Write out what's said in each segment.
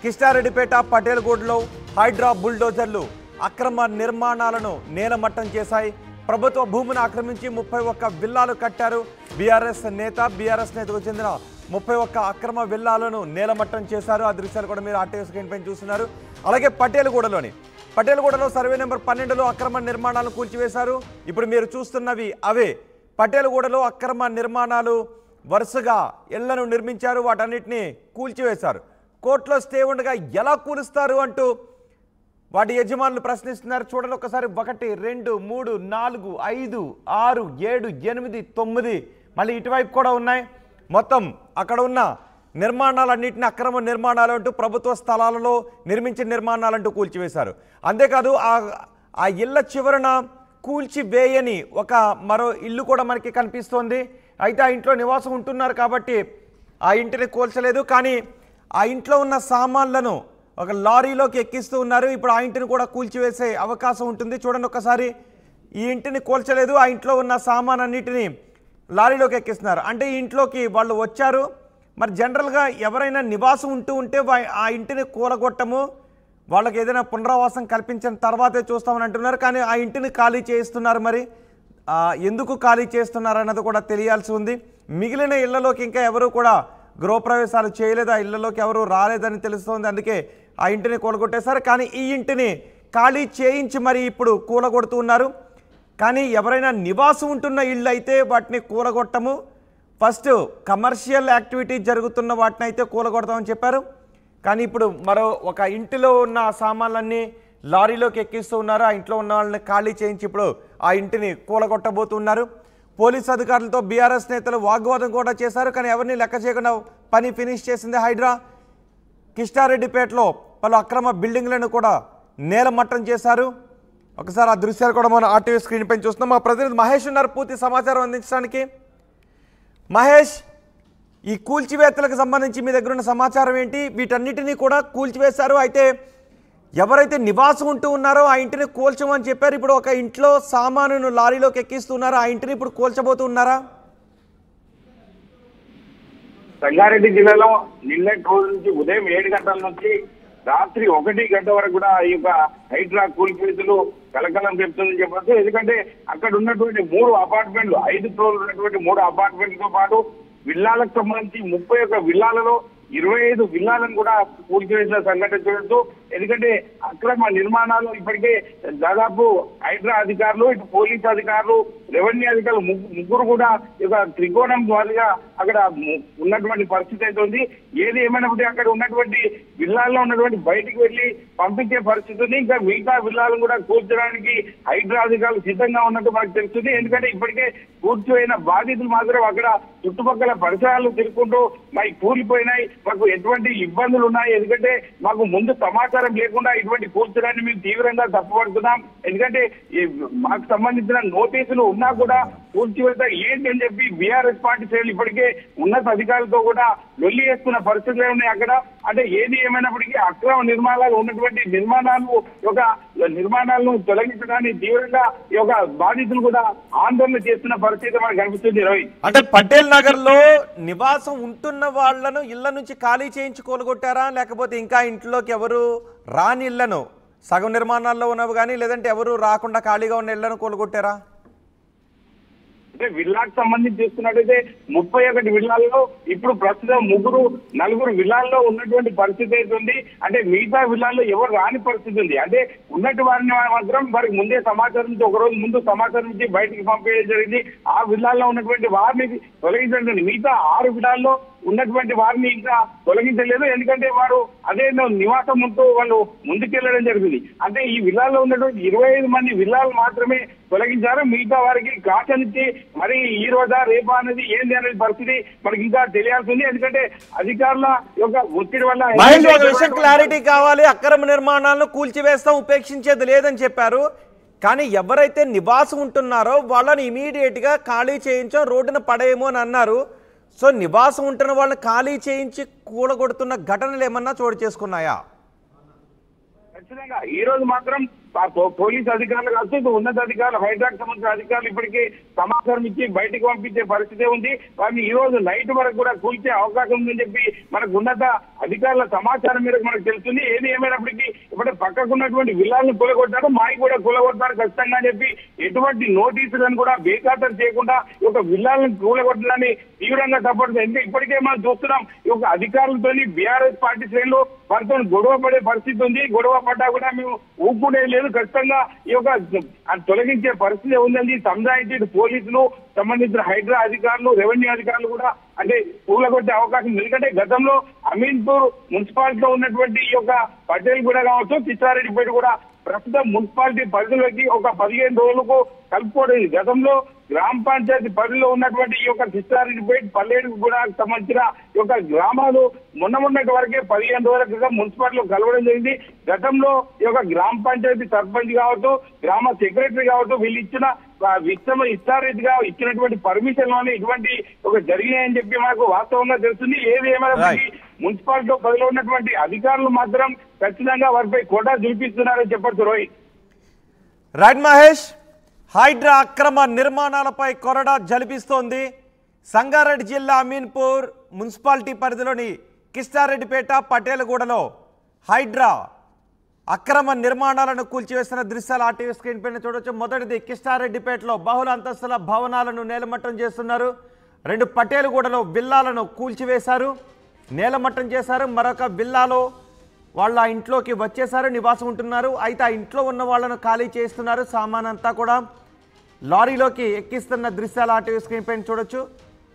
కిష్టారెడ్డిపేట పటేల్గూడలో హైడ్రా బుల్డోజర్లు అక్రమ నిర్మాణాలను నేలమట్టం చేశాయి. ప్రభుత్వ భూమిని ఆక్రమించి 31 విల్లాలు కట్టారు. బీఆర్ఎస్ నేతకు చెందిన 31 అక్రమ విల్లాలను నేలమట్టం చేశారు. ఆ దృశ్యాలు కూడా మీరు ఆర్టీవీ స్క్రీన్ పైన చూస్తున్నారు. అలాగే పటేల్గూడలో సర్వే నెంబర్ 12లో అక్రమ నిర్మాణాలను కూల్చివేశారు. ఇప్పుడు మీరు చూస్తున్నవి అవే. పటేల్గూడలో అక్రమ నిర్మాణాలు వరుసగా ఇళ్లను నిర్మించారు, వాటన్నిటిని కూల్చివేశారు. కోర్టులో స్టే ఉండగా ఎలా కూలుస్తారు అంటూ వాటి యజమానులు ప్రశ్నిస్తున్నారు. చూడండి ఒకసారి. 1 2 3 4 5 6 7 8 9 మళ్ళీ ఇటువైపు కూడా ఉన్నాయి. మొత్తం అక్కడ ఉన్న నిర్మాణాలన్నింటినీ అక్రమ నిర్మాణాలు అంటూ ప్రభుత్వ స్థలాలలో నిర్మించిన నిర్మాణాలంటూ కూల్చివేశారు. అంతేకాదు ఆ ఇళ్ల చివరన కూల్చివేయని మరో ఇల్లు కూడా మనకి కనిపిస్తోంది. అయితే ఆ ఇంట్లో నివాసం ఉంటున్నారు కాబట్టి ఆ ఇంటిని కూల్చలేదు, కానీ ఆ ఇంట్లో ఉన్న సామాన్లను ఒక లారీలోకి ఎక్కిస్తూ ఉన్నారు. ఇప్పుడు ఆ ఇంటిని కూడా కూల్చివేసే అవకాశం ఉంటుంది. చూడండి ఒకసారి. ఈ ఇంటిని కూల్చలేదు, ఆ ఇంట్లో ఉన్న సామాన్ అన్నిటిని లారీలోకి ఎక్కిస్తున్నారు. అంటే ఈ ఇంట్లోకి వాళ్ళు వచ్చారు. మరి జనరల్గా ఎవరైనా నివాసం ఉంటే ఆ ఇంటిని కూలగొట్టము, వాళ్ళకి ఏదైనా పునరావాసం కల్పించిన తర్వాతే చూస్తామని అంటున్నారు. కానీ ఆ ఇంటిని ఖాళీ చేయిస్తున్నారు. మరి ఎందుకు ఖాళీ చేస్తున్నారు అన్నది కూడా తెలియాల్సి ఉంది. మిగిలిన ఇళ్లలోకి ఇంకా ఎవరు కూడా గృహప్రవేశాలు చేయలేదు, ఆ ఇళ్లలోకి ఎవరు రాలేదని తెలుస్తోంది. అందుకే ఆ ఇంటిని కూలగొట్టేశారు. కానీ ఈ ఇంటిని ఖాళీ చేయించి మరి ఇప్పుడు కూలగొడుతూ ఉన్నారు. కానీ ఎవరైనా నివాసం ఉంటున్న ఇళ్ళు అయితే వాటిని కూలగొట్టము, ఫస్ట్ కమర్షియల్ యాక్టివిటీ జరుగుతున్న వాటిని అయితే కూలగొడతామని చెప్పారు. కానీ ఇప్పుడు మరో ఒక ఇంటిలో ఉన్న సామాన్లన్నీ లారీలోకి ఎక్కిస్తూ ఉన్నారు. ఆ ఇంట్లో ఉన్న వాళ్ళని ఖాళీ చేయించి ఇప్పుడు ఆ ఇంటిని కూలగొట్టబోతున్నారు. పోలీసు అధికారులతో బీఆర్ఎస్ నేతలు వాగ్వాదం కూడా చేశారు. కానీ ఎవరిని లెక్క చేయకుండా పని ఫినిష్ చేసింది హైడ్రా. కిష్టారెడ్డిపేటలో పలు అక్రమ బిల్డింగ్లను కూడా నేలమట్టం చేశారు. ఒకసారి ఆ దృశ్యాలు కూడా మనం ఆర్టీవీ స్క్రీన్ పైన చూస్తున్నాం. మా ప్రతినిధి మహేష్ ఉన్నారు పూర్తి సమాచారం అందించడానికి. మహేష్, ఈ కూల్చివేతలకు సంబంధించి మీ దగ్గర ఉన్న సమాచారం ఏంటి? వీటన్నిటినీ కూడా కూల్చివేశారు. అయితే ఎవరైతే నివాసం ఉంటూ ఉన్నారో ఆ ఇంటిని కూల్చమని చెప్పారు. ఇప్పుడు ఒక ఇంట్లో సామానును లారీలోకి ఎక్కిస్తున్నారు, ఆ ఇంటిని ఇప్పుడు కూల్చబోతున్నారా? సంగారెడ్డి జిల్లాలో నిన్నటి రోజు నుంచి ఉదయం 7 గంటల నుంచి రాత్రి 1 గంట వరకు కూడా ఈ యొక్క హైడ్రా కూల్చివేతలు కలకలం చెప్తుందని చెప్పచ్చు. ఎందుకంటే అక్కడ ఉన్నటువంటి 3 అపార్ట్మెంట్లు, 5 ఫ్లోర్లు ఉన్నటువంటి 3 అపార్ట్మెంట్లతో పాటు విల్లాలకు సంబంధించి 31 విల్లాలలో 25 విల్లాలను కూడా కూల్చివేసిన సంఘటన చూడొచ్చు. ఎందుకంటే అక్రమ నిర్మాణాలు ఇప్పటికే దాదాపు హైడ్రా అధికారులు, ఇటు పోలీసు అధికారులు, రెవెన్యూ అధికారులు ముగ్గురు కూడా ఒక త్రికోణం ద్వారాగా అక్కడ ఉన్నటువంటి పరిస్థితి అయితే ఉంది. ఏది ఏమైనప్పటికీ అక్కడ ఉన్నటువంటి విల్లాల్లో ఉన్నటువంటి బయటికి వెళ్లి పంపించే పరిస్థితి ఉంది. ఇంకా మిగతా విల్లాలను కూడా కూల్చడానికి హైడ్రా అధికారులు సిద్ధంగా ఉన్నట్టు మనకు తెలుస్తుంది. ఎందుకంటే ఇప్పటికే కూర్చోయిన బాధితులు మాత్రం అక్కడ చుట్టుపక్కల పరిసరాలు తిరుగుకుంటూ మాకు కూలిపోయినాయి, మాకు ఎటువంటి ఇబ్బందులు ఉన్నాయి, ఎందుకంటే మాకు ముందు సమాచారం లేకుండా ఇటువంటి కూల్చడాన్ని మేము తీవ్రంగా తప్పుపడుతున్నాం. ఎందుకంటే మాకు సంబంధించిన నోటీసులు ఉన్నా కూడా కూల్చివేత ఏంటి అని చెప్పి బీఆర్ఎస్ పార్టీ శ్రేణులు ఇప్పటికే ఉన్నత అధికారులతో కూడా లొల్లి చేస్తున్న పరిస్థితులే ఉన్నాయి అక్కడ. అంటే ఏది ఏమైనప్పటికీ అక్రమ నిర్మాణాలు ఉన్నటువంటి నిర్మాణాలను తొలగించడానికి తీవ్రంగా ఈ యొక్క బాధితులు కూడా ఆందోళన చేస్తున్న పరిస్థితి మనకు కనిపిస్తుంది. రవి, అంటే పటేల్ నగర్ లో నివాసం ఉంటున్న వాళ్లను ఇళ్ల నుంచి ఖాళీ చేయించి కూలగొట్టారా, లేకపోతే ఇంకా ఇంట్లోకి ఎవరు రాని ఇళ్లను సగం నిర్మాణాల్లో ఉన్నవి కానీ లేదంటే ఎవరు రాకుండా ఖాళీగా ఉన్న ఇళ్లను కూలగొట్టారా? అంటే విల్లాకు సంబంధించి చూస్తున్నట్టయితే 31 విల్లాల్లో ఇప్పుడు ప్రస్తుతం 4 విల్లాల్లో ఉన్నటువంటి పరిస్థితి అయితే ఉంది. అంటే మిగతా విల్లాల్లో ఎవరు రాని పరిస్థితి ఉంది. అంటే ఉన్నట్టు వారిని మాత్రం వారికి ముందే సమాచారం నుంచి ఒక రోజు ముందు సమాచారం నుంచి బయటికి పంపేయడం జరిగింది. ఆ విల్లాల్లో ఉన్నటువంటి వారిని తొలగించడం, మిగతా 6 విల్లాల్లో ఉన్నటువంటి వారిని ఇంకా తొలగించలేదు. ఎందుకంటే వారు అదే నివాసం ఉంటూ వాళ్ళు ముందుకెళ్లడం జరిగింది. అంటే ఈ విల్లాల్లో ఉన్నటువంటి 25 మంది విల్లాలు మాత్రమే తొలగించారు. మిగతా వారికి కాచనిచ్చి మరి ఈ రోజా రేపా అనేది ఏంది అనేది పరిస్థితి మనకి ఇంకా తెలియాల్సి ఉంది. ఎందుకంటే అధికారుల యొక్క ఒత్తిడి వల్ల క్లారిటీ కావాలి. అక్రమ నిర్మాణాలను కూల్చివేస్తాం, ఉపేక్షించేది లేదని చెప్పారు. కానీ ఎవరైతే నివాసం ఉంటున్నారో వాళ్ళని ఇమీడియట్ గా ఖాళీ చేయించాం, రోడ్డున పడేయమో అని అన్నారు. సో నివాసం ఉంటున్న వాళ్ళని ఖాళీ చేయించి కూలగొడుతున్న ఘటనలు ఏమన్నా చోటు చేసుకున్నాయా? ఖచ్చితంగా ఈ రోజు మాత్రం పోలీస్ అధికారులు కావచ్చు, ఉన్నతాధికారులు, హైడ్రాక్ సంబంధించిన అధికారులు ఇప్పటికీ సమాచారం ఇచ్చి బయటకు పంపించే పరిస్థితి ఉంది. వారిని ఈ రోజు నైట్ వరకు కూడా కూల్చే అవకాశం ఉందని చెప్పి మనకు ఉన్నత అధికారుల సమాచారం మేరకు మనకు తెలుస్తుంది. ఏది ఏమైనప్పటికీ ఇప్పుడు పక్కకున్నటువంటి విల్లాలను కూలగొట్టారు, మాయి కూడా కూలగొడతారు ఖచ్చితంగా అని చెప్పి ఎటువంటి నోటీసులను కూడా బేఖాతరు చేయకుండా ఈ యొక్క విల్లాలను కూలగొట్టడాన్ని తీవ్రంగా సపోర్ట్ చేస్తుంది. ఇప్పటికే మనం చూస్తున్నాం ఈ యొక్క అధికారులతోని బీఆర్ఎస్ పార్టీ శ్రేణులు వారితో గొడవ పడే పరిస్థితి ఉంది. గొడవ పడ్డా కూడా మేము ఊపుకునే లేదు, ఖచ్చితంగా ఈ యొక్క తొలగించే పరిస్థితి ఉందండి. సంజాయించి పోలీసులు సంబంధించిన హైడ్రా అధికారులు, రెవెన్యూ అధికారులు కూడా అంటే కూలగొట్టే అవకాశం. ఎందుకంటే గతంలో అమీన్పూర్ మున్సిపాలిటీలో ఉన్నటువంటి ఈ యొక్క పటేల్ కూడా కావచ్చు, కిష్టారెడ్డిపేట కూడా ప్రస్తుతం మున్సిపాలిటీ పరిధిలోకి ఒక 15 రోజులకు కలుపుకోవడం. గతంలో గ్రామ పంచాయతీ పరిధిలో ఉన్నటువంటి ఈ యొక్క కిష్టారెడ్డిపేట, పల్లేడు కూడా సంబంధించిన ఈ యొక్క గ్రామాలు మొన్నటి వరకే 15 రోజుల క్రితం మున్సిపాలిటీలో కలవడం జరిగింది. గతంలో ఈ యొక్క గ్రామ పంచాయతీ సర్పంచ్ కావచ్చు, గ్రామ సెక్రటరీ కావచ్చు, వీళ్ళు ఇచ్చిన ఇష్టారీతిగా ఇచ్చినటువంటి పర్మిషన్ లోనే ఇటువంటి ఒక జరిగినాయని చెప్పి మనకు వాస్తవంగా తెలుస్తుంది. ఏది ఏమైనా మున్సిపాలిటీలో పరిధిలో ఉన్నటువంటి అధికారులు మాత్రం ఖచ్చితంగా వారిపై కోటా చూపిస్తున్నారని చెప్పచ్చు. రోహిత్. రైట్ మహేష్, హైడ్రా అక్రమ నిర్మాణాలపై కొరడా జలిపిస్తోంది. సంగారెడ్డి జిల్లా అమీన్పూర్ మున్సిపాలిటీ పరిధిలోని కిష్టారెడ్డిపేట, పటేలగూడలో హైడ్రా అక్రమ నిర్మాణాలను కూల్చివేసిన దృశ్యాలు ఆర్టీవీ స్క్రీన్ పైన చూడొచ్చు. మొదటిది కిష్టారెడ్డిపేటలో బహుళ అంతస్తుల భవనాలను నేలమట్టం చేస్తున్నారు. 2 పటేలగూడలో విల్లాలను కూల్చివేశారు, నేలమట్టం చేశారు. మరొక విల్లాలో వాళ్ళ ఇంట్లోకి వచ్చేసారు, నివాసం ఉంటున్నారు. అయితే ఆ ఇంట్లో ఉన్న వాళ్ళను ఖాళీ చేస్తున్నారు. సామాన్ అంతా కూడా లారీలోకి ఎక్కిస్తున్న దృశ్యాలు ఆర్టీవీ స్క్రీన్ పైన చూడొచ్చు.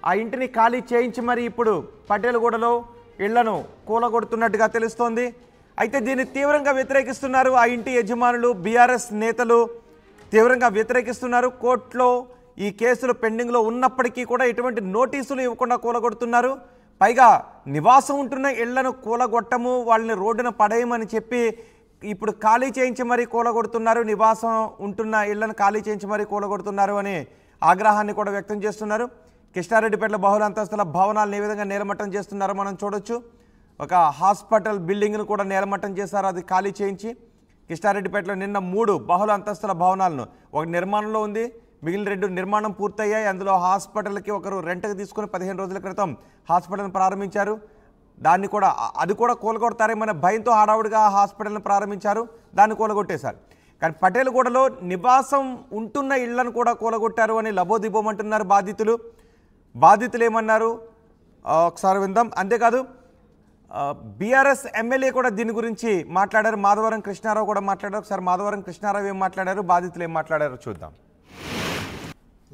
ఆ ఇంటిని ఖాళీ చేయించి మరి ఇప్పుడు పటేలగూడలో ఇళ్లను కూలగొడుతున్నట్టుగా తెలుస్తోంది. అయితే దీన్ని తీవ్రంగా వ్యతిరేకిస్తున్నారు ఆ ఇంటి యజమానులు, బీఆర్ఎస్ నేతలు తీవ్రంగా వ్యతిరేకిస్తున్నారు. కోర్టులో ఈ కేసులు పెండింగ్లో ఉన్నప్పటికీ కూడా ఎటువంటి నోటీసులు ఇవ్వకుండా కూలగొడుతున్నారు. పైగా నివాసం ఉంటున్న ఇళ్లను కూలగొట్టము, వాళ్ళని రోడ్డున పడేయమని చెప్పి ఇప్పుడు ఖాళీ చేయించి మరీ కూలగొడుతున్నారు. నివాసం ఉంటున్న ఇళ్లను ఖాళీ చేయించి మరీ కూలగొడుతున్నారు అని ఆగ్రహాన్ని కూడా వ్యక్తం చేస్తున్నారు. కిష్టారెడ్డిపేటలో బహుళ అంతస్తుల భవనాలను ఏ విధంగా నేలమట్టం చేస్తున్నారో మనం చూడొచ్చు. ఒక హాస్పిటల్ బిల్డింగ్ను కూడా నేలమట్టం చేశారు, అది ఖాళీ చేయించి. కిష్టారెడ్డిపేటలో నిన్న 3 బహుళ అంతస్తుల భవనాలను, ఒకటి నిర్మాణంలో ఉంది, మిగిలిన 2 నిర్మాణం పూర్తయ్యాయి. అందులో హాస్పిటల్కి ఒకరు రెంట్కి తీసుకుని 15 రోజుల క్రితం హాస్పిటల్ని ప్రారంభించారు. దాన్ని కూడా అది కూడా కూలగొడతారేమనే భయంతో హడావుడిగా హాస్పిటల్ని ప్రారంభించారు, దాన్ని కూలగొట్టేశారు. కానీ పటేలగూడలో నివాసం ఉంటున్న ఇళ్లను కూడా కూలగొట్టారు అని లబోదిబోమంటున్నారు బాధితులు ఏమన్నారు ఒకసారి విందాం. అంతేకాదు బీఆర్ఎస్ ఎమ్మెల్యే కూడా దీని గురించి మాట్లాడారు, మాధవరం కృష్ణారావు కూడా మాట్లాడారు. ఒకసారి మాధవరం కృష్ణారావు ఏం మాట్లాడారు, బాధితులు ఏం మాట్లాడారో చూద్దాం.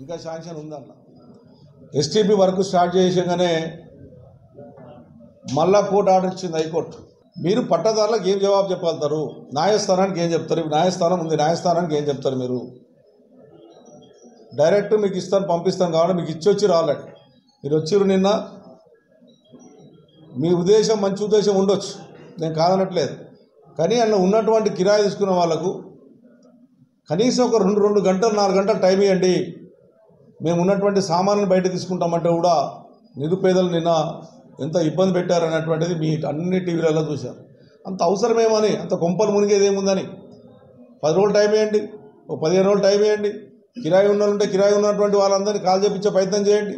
ఇంకా శాంక్షన్ ఉందన్న ఎస్టీపీ వర్క్ స్టార్ట్ చేసాగానే మళ్ళా కోర్టు ఆర్డర్ ఇచ్చింది హైకోర్టు. మీరు పట్టదారులకు ఏం జవాబు చెప్పగలుగుతారు? న్యాయస్థానానికి ఏం చెప్తారు? న్యాయస్థానం ఉంది, న్యాయస్థానానికి ఏం చెప్తారు? మీరు డైరెక్ట్ మీకు ఇస్తాను, పంపిస్తాను కావాలి, మీకు ఇచ్చొచ్చి రాలేదు. మీరు వచ్చిర్రు నిన్న, మీ ఉద్దేశం మంచి ఉద్దేశం ఉండొచ్చు, నేను కాదనట్లేదు. కానీ అందులో ఉన్నటువంటి కిరాయి తీసుకున్న వాళ్ళకు కనీసం ఒక 2 గంటలు 4 గంటలు టైం ఇవ్వండి, మేము ఉన్నటువంటి సామాన్లను బయట తీసుకుంటామంటే కూడా నిరుపేదలు నిన్న ఎంత ఇబ్బంది పెట్టారనేటువంటిది మీ అన్ని టీవీలలో చూశారు. అంత అవసరమేమని, అంత కొంపలు మునిగేది ఏముందని 10 రోజులు టైం ఇవ్వండి, ఒక 15 రోజులు టైం ఇవ్వండి. కిరాయి ఉన్నోళ్ళుంటే కిరాయి ఉన్నటువంటి వాళ్ళందరినీ కాల్ చేపించే ప్రయత్నం చేయండి.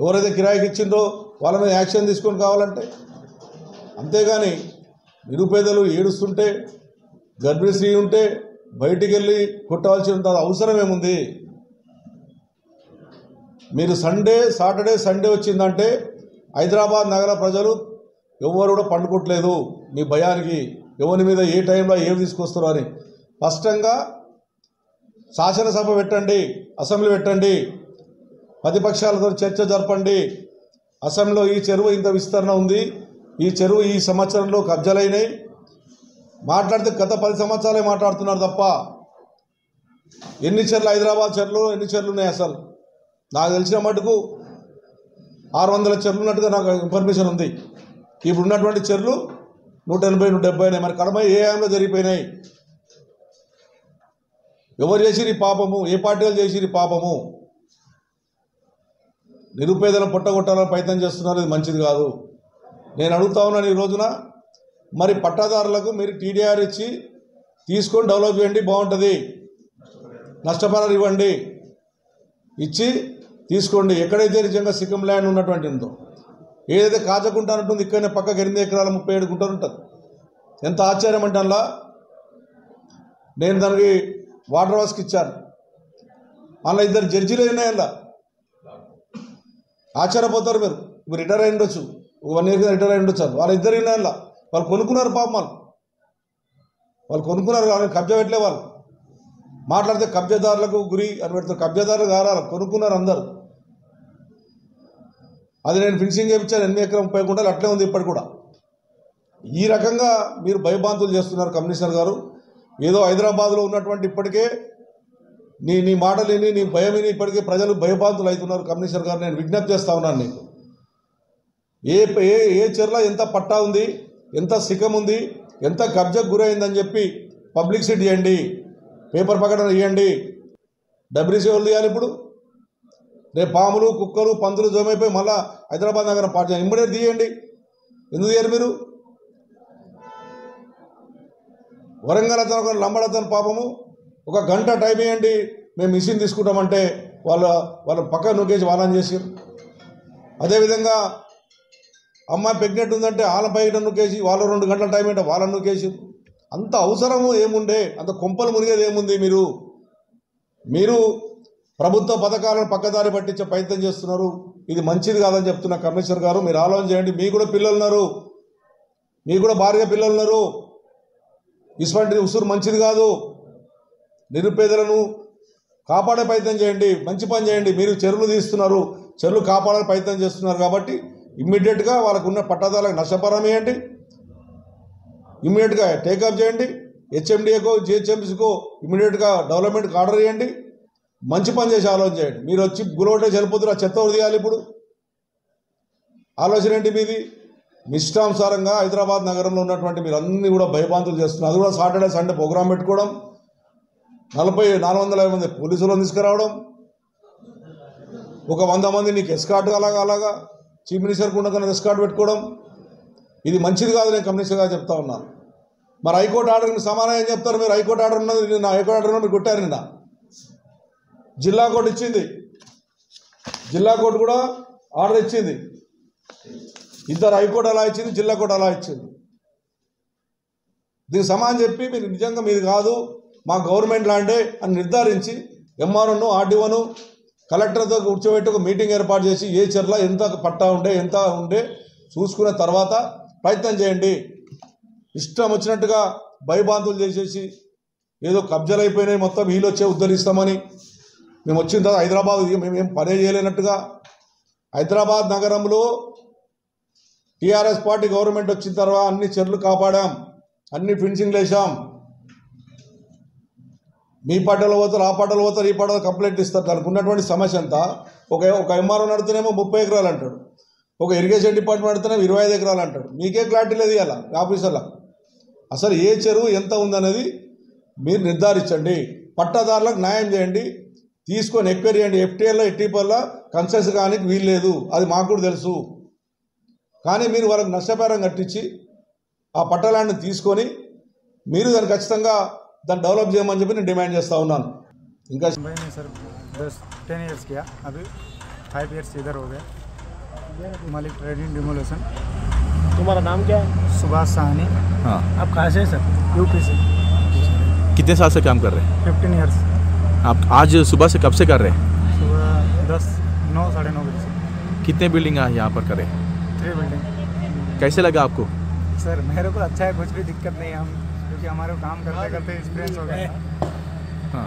ఎవరైతే కిరాయికి ఇచ్చిందో వాళ్ళ మీద యాక్షన్ తీసుకొని కావాలంటే. అంతేగాని నిరుపేదలు ఏడుస్తుంటే, గర్భిణీ స్త్రీ ఉంటే బయటికి వెళ్ళి కొట్టవలసినంత అవసరం ఏముంది? మీరు సాటర్డే సండే వచ్చిందంటే హైదరాబాద్ నగర ప్రజలు ఎవరు కూడా పండుకోవట్లేదు మీ భయానికి, ఎవరి మీద ఏ టైంలో ఏమి తీసుకొస్తారో అని. స్పష్టంగా శాసనసభ పెట్టండి, అసెంబ్లీ పెట్టండి, ప్రతిపక్షాలతో చర్చ జరపండి. అసెంబ్లీలో ఈ చెరువు ఇంత విస్తరణ ఉంది, ఈ చెరువు ఈ సంవత్సరంలో కబ్జాలైనాయి మాట్లాడితే గత 10 సంవత్సరాలే మాట్లాడుతున్నారు తప్ప ఎన్ని చెర్లు, హైదరాబాద్ చెర్లు ఎన్ని చెర్లు ఉన్నాయి? అసలు నాకు తెలిసిన మటుకు 600 చెర్లు ఉన్నట్టుగా నాకు ఇన్ఫర్మేషన్ ఉంది. ఇప్పుడు ఉన్నటువంటి చెర్లు 180, 170 మరి కడమ ఏ ఆయంలో జరిగిపోయినాయి? ఎవరు చేసిరి పాపము? ఏ పార్టీలు చేసిరి పాపము? నిరుపేదలను పొట్టగొట్టాలని ప్రయత్నం చేస్తున్నారు, ఇది మంచిది కాదు. నేను అడుగుతా ఉన్నాను ఈ రోజున, మరి పట్టాదారులకు మీరు టీడీఆర్ ఇచ్చి తీసుకొని డెవలప్ చేయండి, బాగుంటుంది. నష్టపరాలు ఇవ్వండి, ఇచ్చి తీసుకోండి. ఎక్కడైతే నిజంగా సిక్కం ల్యాండ్ ఉన్నటువంటి ఉందో, ఏదైతే కాచకుంటా ఉంటుంది ఇక్కడనే పక్కకి 8 ఎకరాల 37 గుంటలు ఉంటుంది. ఎంత ఆశ్చర్యం అంటే అలా నేను దానికి వాటర్ వర్క్స్కి ఇచ్చాను. అలా 2 జడ్జీలు అయినాయి. అలా ఆశ్చర్యపోతారు మీరు. ఇప్పుడు రిటైర్ అయి ఉండొచ్చు, 1 ఇయర్ రిటైర్ అయి ఉండొచ్చు. వాళ్ళ 2 అయినాయి. అలా వాళ్ళు కొనుక్కున్నారు. పాపం వాళ్ళు కొనుక్కున్నారు. వాళ్ళని కబ్జా పెట్టలే. వాళ్ళు మాట్లాడితే కబ్జాదారులకు గురి అని పెడతారు. కబ్జాదారులు కారాలి, కొనుక్కున్నారు అందరు. అది నేను ఫినిషింగ్ చేయించాను. 8 ఎకరం 30 గుంటలు అట్లే ఉంది ఇప్పటి కూడా. ఈ రకంగా మీరు భయభ్రాంతులు చేస్తున్నారు కమిషనర్ గారు. ఏదో హైదరాబాద్లో ఉన్నటువంటి ఇప్పటికే నీ మాటలు విని, నీ భయం విని ఇప్పటికే ప్రజలు భయభ్రాంతులు అవుతున్నారు. కమిషనర్ గారు, నేను విజ్ఞప్తి చేస్తా ఉన్నాను నీకు. ఏ చెర్ల ఎంత పట్టా ఉంది, ఎంత సిక్కం ఉంది, ఎంత కబ్జాకు గురైందని చెప్పి పబ్లిసిటీ చేయండి, పేపర్ ప్రకటన ఇవ్వండి. డబ్ల్యూసీ వాళ్ళు తీయాలి. ఇప్పుడు రేపు పాములు, కుక్కలు, పందులు జమైపోయి మళ్ళీ హైదరాబాద్ నగరం పార్టీ ఇమ్మీడియట్ తీయండి. ఎందుకు తీయరు మీరు? వరంగల్ అతను లంబడతను పాపము 1 గంట టైం ఇవ్వండి, మేము మిషన్ తీసుకుంటామంటే వాళ్ళ పక్క నొక్కేసి వాళ్ళని చేసారు. అదేవిధంగా అమ్మాయి ప్రెగ్నెంట్ ఉందంటే వాళ్ళ పైన నొక్కేసి వాళ్ళు 2 గంటల టైం అంటే వాళ్ళని నొక్కేసి. అంత అవసరము ఏముండే? అంత కొంపలు మునిగేది ఏముంది? మీరు ప్రభుత్వ పథకాలను పక్కదారి పట్టించే ప్రయత్నం చేస్తున్నారు. ఇది మంచిది కాదని చెప్తున్న కమిషనర్ గారు, మీరు ఆలోచన చేయండి. మీకు కూడా పిల్లలు ఉన్నారు, మీకు కూడా భార్య పిల్లలు ఉన్నారు. ఇటువంటి ఉసురు మంచిది కాదు. నిరుపేదలను కాపాడే ప్రయత్నం చేయండి, మంచి పని చేయండి. మీరు చెరువులు తీస్తున్నారు, చెరువులు కాపాడే ప్రయత్నం చేస్తున్నారు కాబట్టి ఇమ్మీడియట్గా వాళ్ళకు ఉన్న పట్టాదారులకు నష్టపరం ఇవ్వండి. ఇమ్మీడియట్గా టేకప్ చేయండి. హెచ్ఎండిఏకో జిహెచ్ఎంసీకో ఇమ్మీడియట్గా డెవలప్మెంట్కి ఆర్డర్ ఇవ్వండి. మంచి పని చేసి ఆలోచన చేయండి. మీరు వచ్చి గులవటే చనిపోతున్న చెత్త తీయాలి. ఇప్పుడు ఆలోచన ఏంటి మీది? ఇష్టానుసారంగా హైదరాబాద్ నగరంలో ఉన్నటువంటి మీరు అన్నీ కూడా భయభ్రాంతులు చేస్తున్నారు. అది కూడా సాటర్డే సండే ప్రోగ్రాం పెట్టుకోవడం, 450 మంది పోలీసులను తీసుకురావడం, ఒక 100 మంది నీకు ఎస్కార్ట్ అలాగా చీఫ్ మినిస్టర్కి ఉండగానే ఎస్కార్ట్ పెట్టుకోవడం, ఇది మంచిది కాదు. నేను కమిషనర్గా చెప్తా ఉన్నాను. మరి హైకోర్టు ఆర్డర్కి సమాధానం ఏం చెప్తారు మీరు? హైకోర్టు ఆర్డర్ ఉన్నది, నిన్న హైకోర్టు ఆర్డర్ మీరు కొట్టారు. నిన్న జిల్లా కోర్టు ఇచ్చింది, జిల్లా కోర్టు కూడా ఆర్డర్ ఇచ్చింది. 2 హైకోర్టు అలా ఇచ్చింది, జిల్లా కోర్టు అలా ఇచ్చింది. దీనికి సమాధానం చెప్పి మీరు నిజంగా మీరు కాదు మా గవర్నమెంట్ ల్యాండే అని నిర్ధారించి ఎంఆర్ఓను, ఆర్డీఓను, కలెక్టర్తో కూర్చోబెట్టి ఒక మీటింగ్ ఏర్పాటు చేసి ఏ చెర్ల ఎంత పట్టా ఉండే ఎంత ఉండే చూసుకున్న తర్వాత ప్రయత్నం చేయండి. ఇష్టం వచ్చినట్టుగా భయభ్రాంతులు చేసేసి ఏదో కబ్జాలు అయిపోయినాయి మొత్తం వీళ్ళు వచ్చే ఉద్ధరిస్తామని మేము వచ్చిన తర్వాత హైదరాబాద్ మేమేం పనే చేయలేనట్టుగా. హైదరాబాద్ నగరంలో టీఆర్ఎస్ పార్టీ గవర్నమెంట్ వచ్చిన తర్వాత అన్ని చెర్లు కాపాడాం, అన్ని ఫినిషింగ్లు వేసాం. మీ పాటలు పోతారు, ఆ పాటలు పోతారు, ఈ పాటలు కంప్లైంట్ ఇస్తారు. దానికి ఉన్నటువంటి సమస్య అంతా ఒక ఎంఆర్ఓ నడితేనేమో 30 ఎకరాలు అంటాడు, ఒక ఇరిగేషన్ డిపార్ట్మెంట్ నడితేనేమో 25 ఎకరాలు అంటాడు. మీకే క్లారిటీ లేదు ఇలా ఆఫీసర్లా. అసలు ఏ చెరువు ఎంత ఉందనేది మీరు నిర్ధారించండి. పట్టాదారులకు న్యాయం చేయండి, తీసుకొని ఎక్వైరీ చేయండి. ఎఫ్టీఎల్లో ఎట్టిపల్లా కన్సెస్ కానీ వీలు లేదు, అది మాకు కూడా తెలుసు. కానీ మీరు వాళ్ళకి నష్టపరిహారం కట్టించి ఆ పట్టాలాండ్ని తీసుకొని మీరు దాన్ని ఖచ్చితంగా దాన్ని డెవలప్ చేయమని చెప్పి నేను డిమాండ్ చేస్తూ ఉన్నాను. ఇంకా सर 10 इयर्स किया, अभी 5 इयर्स इधर हो गए. Malik trading demolition. तुम्हारा नाम क्या है? सुभाष साहनी. हाँ, आप कहाँ से हैं सर? यूपी से. कितने साल से काम कर रहे हैं? 15 इयर्स. आप आज सुबह से कब से कर रहे हैं? सुबह 9 साढ़े 9 बजे से. कितने बिल्डिंग यहाँ पर करें? 3 बिल्डिंग. कैसे लगा आपको? सर मेरे को अच्छा है, कुछ भी दिक्कत नहीं है, हम क्योंकि हमारे काम करते करते एक्सपीरियंस हो गया. हाँ,